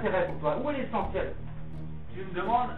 l'intérêt pour toi? Où est l'essentiel? Tu me demandes.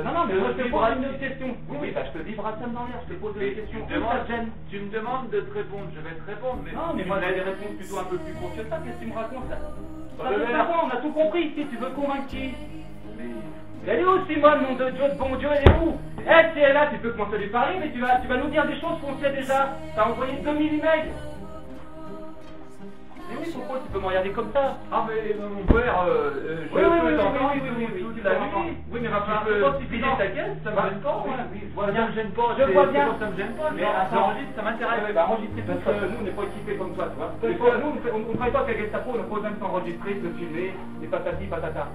Non, mais moi je te pose une autre question. Oui, bah je te vibrationne dans l'air, je te pose une question. Tu me demandes de te répondre, je vais te répondre. Mais non, mais moi j'ai des réponses plutôt un peu plus courtes que ça. Qu'est-ce que tu me racontes là? On a tout compris ici, tu veux convaincre qui? Elle est où Simone, nom de Dieu, de bon Dieu, elle est où? Elle, si elle est là, tu peux commencer à lui parler, mais tu vas nous dire des choses qu'on sait déjà. T'as envoyé 2000 emails. Mais oui, pourquoi tu peux me regarder comme ça? Ah, mais mon père, je peux t'entendre. Oui, mais ma part, tu files ta caisse, ça me gêne pas. Oui, je vois bien. Ça me gêne pas. Je vois bien. Ça me gêne pas. Mais j'enregistre, ça m'intéresse. Oui, bah enregistrer parce que nous, on n'est pas équipés comme toi, tu vois. Nous, on ne travaille pas avec la Gestapo, on pose même s'enregistrer, se filmer, et patati patata.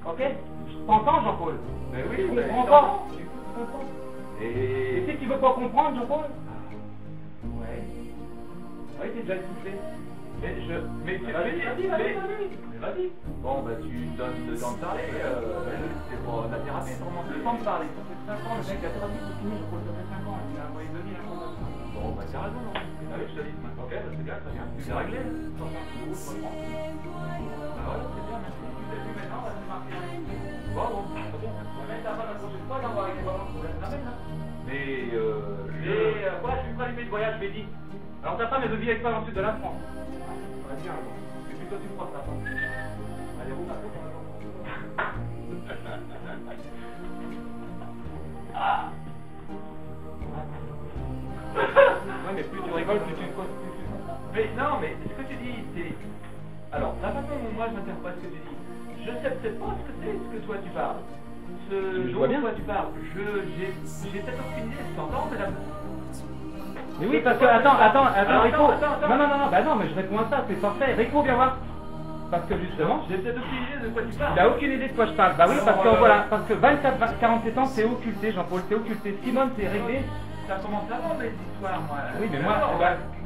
Ok? T'entends, Jean-Paul? Mais oui, tu comprends pas. Et si tu veux pas comprendre, Jean-Paul? Ouais. Oui, t'es déjà essoufflé. Mais vas-y. Bon, bah tu donnes le temps de parler. C'est pour la thérapie, vraiment. Le temps de parler. Ça fait 5 ans, le mec, la thérapie, c'est fini, Jean-Paul, ça fait 5 ans, il a envoyé 2000 informations. Bon, bah t'as raison, non? Ah oui, je te dis. Ok, bah c'est bien, très bien. Tu l'as réglé? Ah ouais, c'est bien, merci. Tu l'as vu maintenant, bah c'est marqué. Bon, très bien. Mais t'as pas la prochaine fois, là, on va régler vraiment le problème. Mais voilà, je suis prêt à lui de voyage, je lui ai dit. Alors ta femme, elle veut vivre avec toi dans le sud de la France. Vas-y, hein. Et puis toi, tu crois ça. Allez, roule la tête. Ouais, mais plus tu rigoles, plus tu... Mais non, mais ce que tu dis, c'est... Alors, la façon dont moi je m'interprète ce que tu dis, je sais peut-être pas ce que c'est ce que toi tu parles. Ce dont toi tu parles, j'ai peut-être aucune idée, tu t'entends, mais la... Mais oui, parce que, attends, Rico. Non, bah non, mais je réponds à ça, c'est parfait. Rico, viens voir. Parce que justement, j'ai peut-être aucune idée de quoi tu parles. Il n'a aucune idée de quoi je parle. Bah oui, parce que voilà, parce que 24-47 ans, c'est occulté, Jean-Paul, c'est occulté. Simone, c'est réglé. Ça commence avant mes histoires, moi. Oui, mais moi,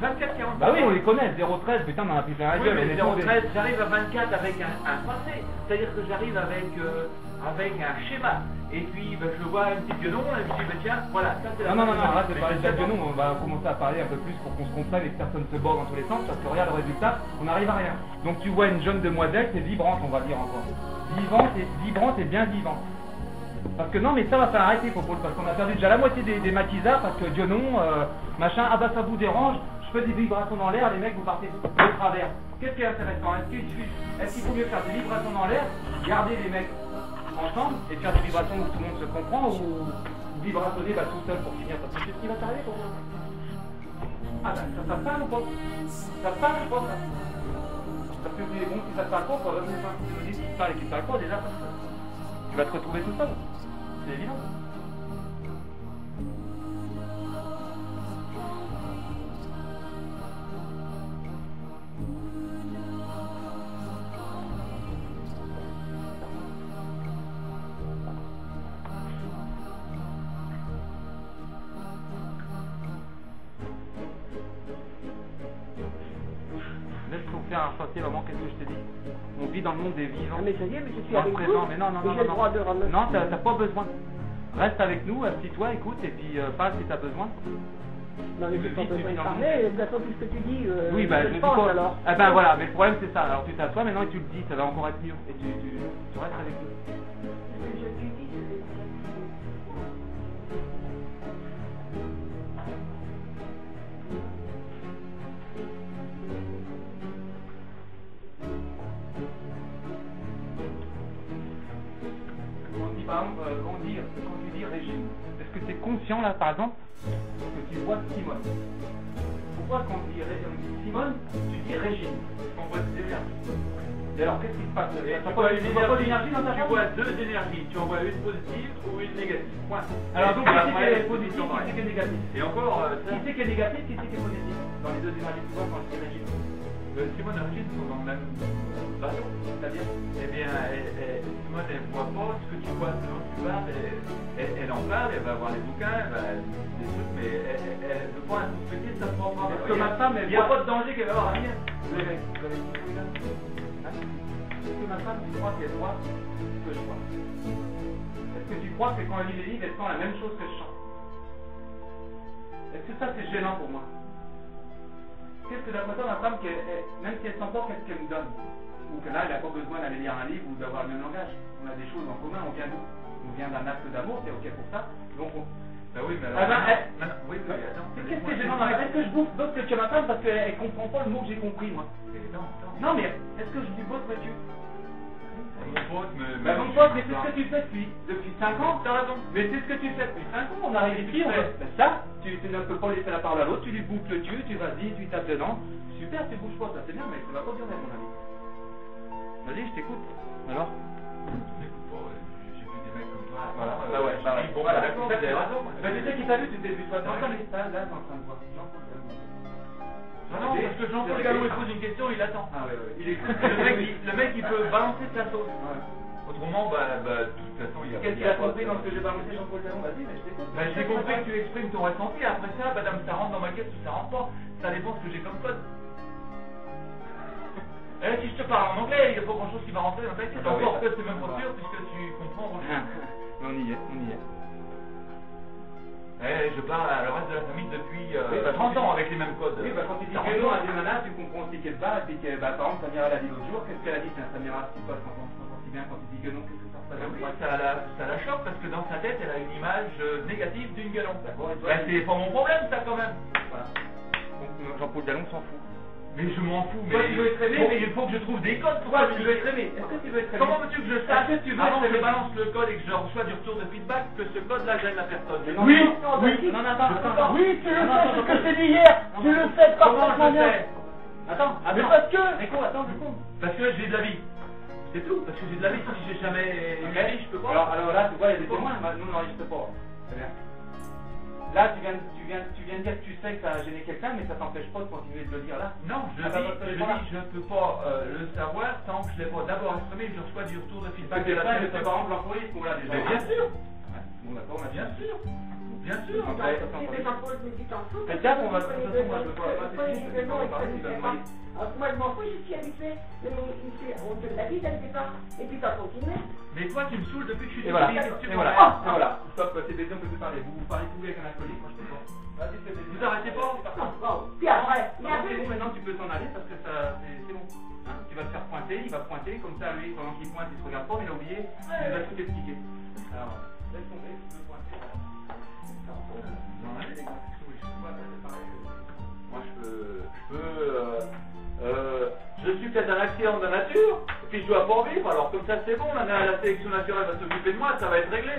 24-40. Bah oui, on les connaît, 013, putain, on en a plus plein la gueule. Oui, mais 013, j'arrive à 24 avec un passé. C'est-à-dire que j'arrive avec un schéma. Et puis, bah, je vois un petit guenon, et je me dis, bah, tiens, voilà, ça c'est la... Non, arrête de parler de guenon, on va commencer à parler un peu plus pour qu'on se comprenne et que personne se borde dans tous les sens, parce que regarde le résultat, on n'arrive à rien. Donc tu vois une jeune demoiselle, c'est vibrante, on va dire encore. Vibrante et bien vivante. Parce que non, mais ça va faire arrêter, Popol, parce qu'on a perdu déjà la moitié des matisards, parce que Dieu non, machin, ah bah ça vous dérange, je fais des vibrations dans l'air, les mecs vous partez de travers. Qu'est-ce qui est intéressant? Est-ce qu'il faut mieux faire des vibrations dans l'air, garder les mecs ensemble et faire des vibrations où tout le monde se comprend, ou vibrationner tout seul pour finir? Parce que c'est ce qui va t'arriver, Popol. Ah bah ça te parle ou pas? Ça te parle ou pas, ça? Parce que bon, si ça te parle pas, faut revenir voir si tu me dis qui te parle et qui te parle pas déjà, parce que tu vas te retrouver tout seul. C'est évident. Laisse-nous faire un chantier, maman, qu'est-ce que je te dis? On vit dans le monde des vivants. Ah mais ça y est, mais je suis Dans avec le vous. présent, mais non. J'ai le droit de ramener. Non, t'as pas besoin. Reste avec nous, assis-toi, écoute, et puis parle si t'as besoin. Non mais j'ai pas besoin de parler, d'après tout ce que tu dis, oui, bah je pense pas... alors. Ah ben voilà, mais le problème c'est ça. Alors tu t'assois maintenant et tu le dis, ça va encore être mieux. Et tu restes avec nous. Ce que je lui dis, c'est... On dit par exemple, quand tu dis régime, est-ce que tu es conscient là par exemple que tu vois Simone? Pourquoi quand on dit Simone, tu dis régime? On voit des énergies. Et alors qu'est-ce qui se passe? Tu Tu vois pas d'énergie dans ta Tu chambre? vois deux énergies. Tu en vois une positive ou une négative. Ouais. Alors donc qui c'est qui est positif, pareil. qui c'est qui est négatif? Et encore, Qui c'est qui est négatif, qui c'est qui est positif? Dans les deux énergies, tu vois quand je dis régime. Simone et Régine sont dans le même bateau. C'est-à-dire? Eh bien, Simone, elle ne voit pas ce que tu vois, ce dont tu parles. Elle en parle, elle va voir les bouquins, elle va des trucs, mais elle ne veut pas introspecter sa propre. Est-ce que ma femme, il n'y a pas de danger qu'elle va avoir rien. Vous avez est-ce que ma femme, tu crois qu'elle voit ce que je vois? Est-ce que tu crois que quand elle lit les livres, elle sent la même chose que je sens? Est-ce que ça, c'est gênant pour moi? Qu'est-ce que d'après toi, ma femme, même si elle sent pas, qu'est-ce qu'elle me donne? ou que là, il n'a pas besoin d'aller lire un livre ou d'avoir le même langage. On a des choses en commun, on vient d'où? On vient d'un acte d'amour, c'est ok pour ça. Donc Bah oui, mais alors... oui, attends. Qu'est-ce que j'ai dans la tête? Est-ce que je bouffe d'autres que tu m'attends parce qu'elle comprend pas le mot que j'ai compris, moi? Non, mais est-ce que je lui botte, monsieur? Mon pote, mais c'est ce que tu fais depuis 5 ans. T'as raison. Mais c'est ce que tu fais depuis 5 ans. On arrive ici, ça, tu ne peux pas laisser la parole à l'autre, tu lui bouffes le dieu, tu vas-y, tu tapes dedans. Super, tu bouges pas, ça c'est bien, mais ça va pas durer, mon ami. Vas-y, je t'écoute. Alors? J'ai vu des mecs comme toi. Voilà, bah ouais. Bon, bah d'accord, t'as raison. Mais tu sais qui t'a vu, tu t'es vu toi. Là, t'es en train de voir. Non, parce que Jean-Paul Gallo, il pose une question, il attend. Ah ouais. Il écoute. Le mec, il peut balancer sa sauce. Autrement, de toute façon, il y a... Qu'est-ce qu'il a compris dans ce que j'ai balancé, Jean-Paul Gallo? Vas-y, mais je t'écoute. J'ai compris que tu exprimes ton ressenti. Après ça, madame, ça rentre dans ma caisse ou ça rentre pas. Ça dépend ce que j'ai comme code. Si je te parle en anglais, il n'y a pas grand-chose qui va rentrer dans ta tête. Encore que c'est même pas sûr, puisque tu comprends. On y est. Je parle à le reste de la famille depuis 30 ans avec les mêmes codes. Oui, quand tu dis que non à des nanas, tu comprends aussi qu'elle parle, et puis que, par exemple, Samira l'a dit l'autre jour, qu'est-ce qu'elle a dit? Samira, si toi, quand on si bien quand tu dis que non, qu'est-ce que ça se passe? Oui, ça la choque parce que dans sa tête, elle a une image négative d'une galon. C'est pas mon problème, ça, quand même. Voilà. Donc, Jean-Paul Dallon s'en fout. Mais je m'en fous, toi, tu veux être aimé, mais il faut que je trouve des codes pour toi, tu veux être aimé. Est-ce que tu veux être aimé? Comment veux-tu que je sache avant que je balance le code et que je reçois du retour de feedback que ce code-là gêne la personne? Oui, attends. Oui, tu le sais, c'est ce que je t'ai dit hier. Tu le sais parfaitement bien. Attends. Mais parce que... Attends. Parce que j'ai de la vie. C'est tout, parce que j'ai de la vie. Si j'ai jamais une vie, je peux pas. Alors là, tu vois, il y a des témoins, nous on n'enregistre pas. Très bien. Là, tu viens de dire que tu sais que ça a gêné quelqu'un, mais ça t'empêche pas de continuer de le dire là. Non, je dis, je ne peux pas le savoir tant que je ne l'ai pas d'abord exprimé et que je reçois du retour de feedback. C'est ça, mais par exemple l'employé, qu'on l'a déjà. Mais bien sûr. Bon, d'accord, bien sûr. Bien sûr. Faites gaffe, on va se faire moi je veux pas. Moi, je m'en fous, je suis habitué. On te l'a dit dès le départ. Et puis, t'as continué. Mais toi, tu me saoules depuis que je suis Et voilà. Stop, c'est des gens que tu parles. Vous parlez tous avec un alcoolique, moi je peux pas. Vas-y, vous arrêtez pas. Puis après, maintenant tu peux t'en aller parce que c'est bon. Tu vas te faire pointer, il va pointer, comme ça lui, pendant qu'il pointe, il se regarde pas, mais il a oublié, il va tout expliquer. Alors, laisse tomber, tu peux pointer. Moi je suis peut-être un accident de la nature, et puis je dois pas en vivre, alors comme ça c'est bon, la sélection naturelle va s'occuper de moi, ça va être réglé.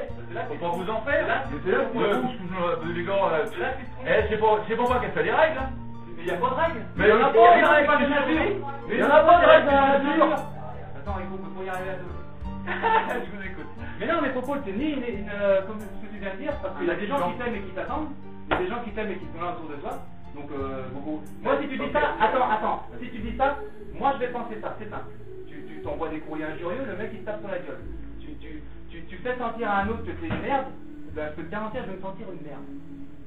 Faut pas vous en faire. Les gars, c'est pour moi qu'elle fait des règles. Mais il n'y a pas de règles. Mais il n'y en a pas de règles. Il n'y en a pas de règles dans la nature. Attends, il faut y arriver à deux. Je vous écoute. Mais non, mais Popol, c'est ni comme ce que tu viens de dire, parce qu'il y a des gens qui t'aiment et qui t'attendent, il y a des gens qui t'aiment et qui sont là autour de toi. Donc, beaucoup. Moi, si tu dis ça, attends, si tu dis ça, moi je vais penser ça, c'est simple. Tu t'envoies des courriers injurieux, le mec il te tape sur la gueule. Tu fais sentir à un autre que c'est une merde, ben, je peux te garantir, je vais me sentir une merde.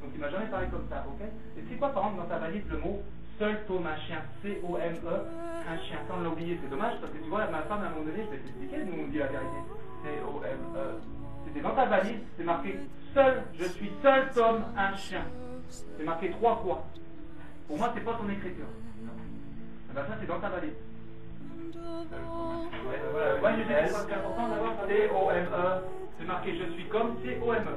Donc, il m'a jamais parlé comme ça, ok? Et c'est quoi, par exemple, dans ta valise, le mot seul tome un chien, C-O-M-E, un chien. Ça, on l'a oublié, c'est dommage, parce que tu vois, ma femme, à un moment donné, je vais t'expliquer, nous on dit la vérité. C-O-M-E. C'était dans ta valise, c'est marqué seul, je suis seul Tom, un chien. C'est marqué 3 fois. Pour moi, c'est pas ton écriture. Non. Eh ben ça, c'est dans ta valise. Ouais, je sais, c'est important d'avoir C-O-M-E. C'est marqué je suis comme C-O-M-E.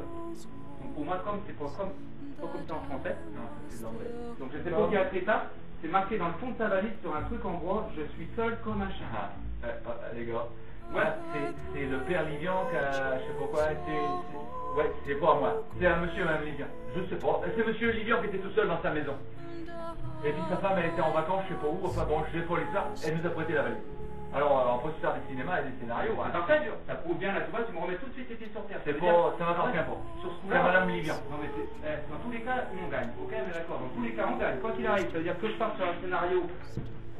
Donc pour moi, comme, c'est pas comme ça en français. Non, c'est anglais. Donc je sais pas qui a écrit ça. C'est marqué dans le fond de ta valise sur un truc en bois, je suis seul comme un chien. Les gars. Ouais, c'est le père Livian qui a, je sais pas quoi, ouais, c'est pas moi. C'est un monsieur et madame Livian. Je sais pas. C'est monsieur Livian qui était tout seul dans sa maison. Et puis sa femme, elle était en vacances, je sais pas où. Enfin bon, je sais pas l'histoire. Elle nous a prêté la valise. Alors, on peut se faire des cinémas et des scénarios. Ça prouve bien là, tu vois, tu me remets tout de suite les pieds sur terre. C'est pas, ça m'appartient pas. Sur ce coup-là, madame Livian. Non mais dans tous les cas, on gagne. Ok, mais d'accord. Dans tous les cas, on gagne. Quoi qu'il arrive, c'est-à-dire que je parte sur un scénario.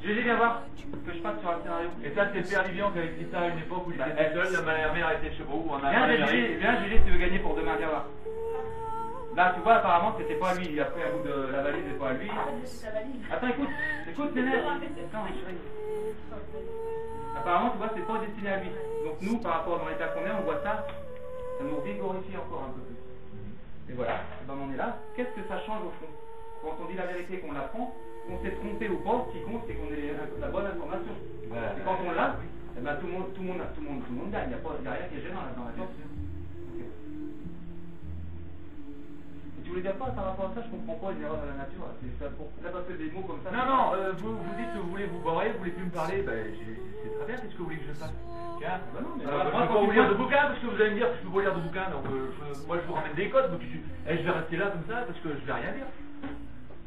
GG, viens voir. Que je parte sur un scénario. Et ça, c'est le père Livian qui avait écrit ça à une époque où il était seul. Ma mère était je sais pas où. Viens, GG, tu veux gagner pour demain, viens voir. Là, tu vois, apparemment, c'était pas à lui. Il a pris un bout de la valise, c'est pas à lui. Attends, écoute, Nénette. Attends, chérie. Apparemment, tu vois, c'est pas destiné à lui. Donc nous, par rapport dans l'état qu'on est, on voit ça, ça nous rigorifie encore un peu plus. Et voilà, et ben on est là. Qu'est-ce que ça change au fond? Quand on dit la vérité, qu'on l'apprend, qu'on s'est trompé ou pas, ce qui compte, c'est qu'on ait la bonne information. Et quand on l'a, Bah, tout le monde gagne, il n'y a rien qui est gênant là-dedans. Tu voulais dire quoi par rapport à ça? Je comprends pas une erreur de la nature. C'est ça pour là parce que des mots comme ça. Non, vous dites que vous voulez vous barrer, vous voulez plus me parler, ben c'est très bien, qu'est-ce que vous voulez que je fasse? Tiens, Bah non, mais je peux pas vous lire de bouquins parce que vous allez me dire que je peux pas lire de bouquins, donc moi je vous ramène des codes, donc je vais rester là comme ça parce que je vais rien dire.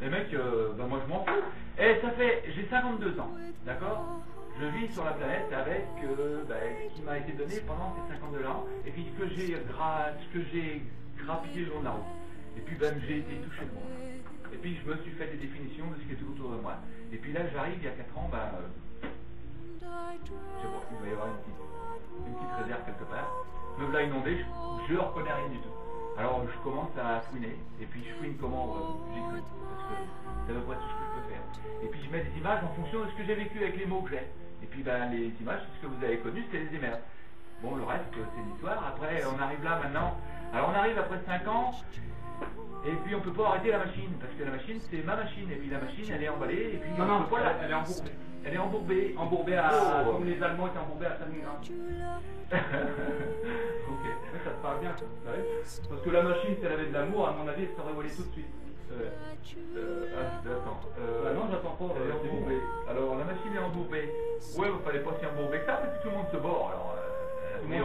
Les mecs, ben moi je m'en fous. Et ça fait, j'ai 52 ans, d'accord? Je vis sur la planète avec ce qui m'a été donné pendant ces 52 ans, et puis ce que j'ai grappillé le long de la route. Et puis j'ai été touché de moi. Et puis je me suis fait des définitions de ce qui est tout autour de moi. Et puis là j'arrive il y a 4 ans, je sais pas, il va y avoir une petite réserve quelque part. Me voilà inondé, je reconnais rien du tout. Alors je commence à fouiner, et puis je fouine comment j'ai cru, parce que c'est à peu près tout ce que je peux faire. Et puis je mets des images en fonction de ce que j'ai vécu avec les mots que j'ai. Et puis les images, c'est ce que vous avez connu, c'est les émerges. Bon, le reste, c'est l'histoire. Après, on arrive là maintenant. Alors on arrive après 5 ans, et puis on peut pas arrêter la machine, parce que la machine, c'est ma machine, et puis la machine, elle est emballée, et puis non, elle est embourbée. Elle est embourbée. Embourbée comme les Allemands étaient embourbés à Stalingrad. Ok. Ouais, ça te parle bien, ça. Parce que la machine, si elle avait de l'amour, à mon avis, elle serait volée tout de suite. Attends. Non, j'attends pas. Elle est embourbée. Alors la machine est embourbée. Ouais, il fallait pas s'y embourber que ça, parce que tout le monde se bord. Alors, elle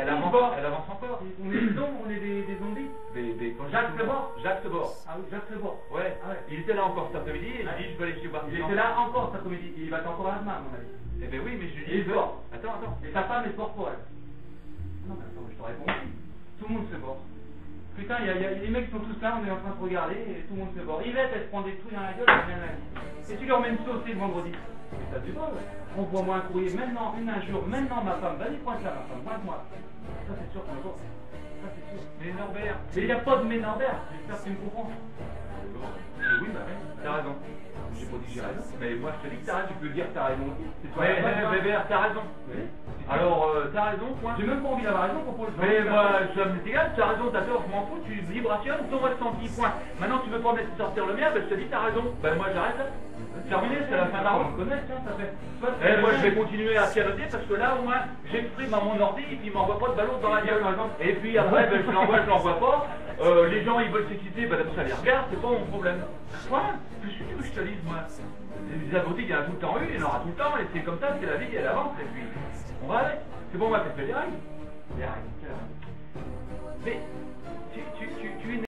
avance encore. On est des zombies. Jacques se bord. Ah oui, Jacques Lebord. Ouais. Ah ouais. Il était là encore cet après-midi, et il dit je vais aller chez Barthes. Il était là encore cet après-midi. Il va être encore là demain, à mon avis. Eh ben oui, mais je lui dis. Il se bord. Attends. Et sa femme est sport pour elle. Non, mais attends, je te réponds aussi. Tout le monde se bord. Putain, les mecs sont tous là, on est en train de regarder et tout le monde se bord. Yvette, elle se prend des trucs dans la gueule, elle vient lundi. Et tu leur mets une saucée le vendredi. Et ça, tu vois, ouais. Envoie-moi un courrier maintenant, un jour, maintenant ma femme. Vas-y, pointe là, ma femme, pointe-moi. Ça, c'est sûr qu'on le voit. Ça, c'est sûr. Mais Norbert. Mais il n'y a pas de mais Norbert, j'espère que tu me comprends. Oui, t'as raison. J'ai pas dit que j'ai raison. Mais moi, je te dis que t'as raison. Tu peux dire que t'as raison aussi. Mais Bébert, t'as raison. Oui. Alors, t'as raison, point. J'ai même pas envie d'avoir raison pour le faire. Mais moi, ça me égal, t'as raison, t'as tort, je m'en fous, tu vibrationnes ton ressenti, point. Maintenant, tu veux pas me laisser sortir le mien, je te dis, t'as raison. Moi, j'arrête là. Terminé, c'est la fin de la route. On connaît, tiens, ça fait. Et moi, je vais continuer à pianoter parce que là, au moins, j'exprime à mon ordi et puis il m'envoie pas de ballon dans la gueule. Et puis après, je l'envoie pas. Les gens, ils veulent s'exciter, ça les regarde, c'est pas mon problème. Point. Qu'est-ce que tu veux que je te dise, moi? Les abrutis, il y en a tout le temps eu, il y en aura tout le temps, et c'est comme ça, c'est la vie, elle avance, et puis on va avec. C'est bon, moi, ça fait des règles. Des règles, c'est la règle. Mais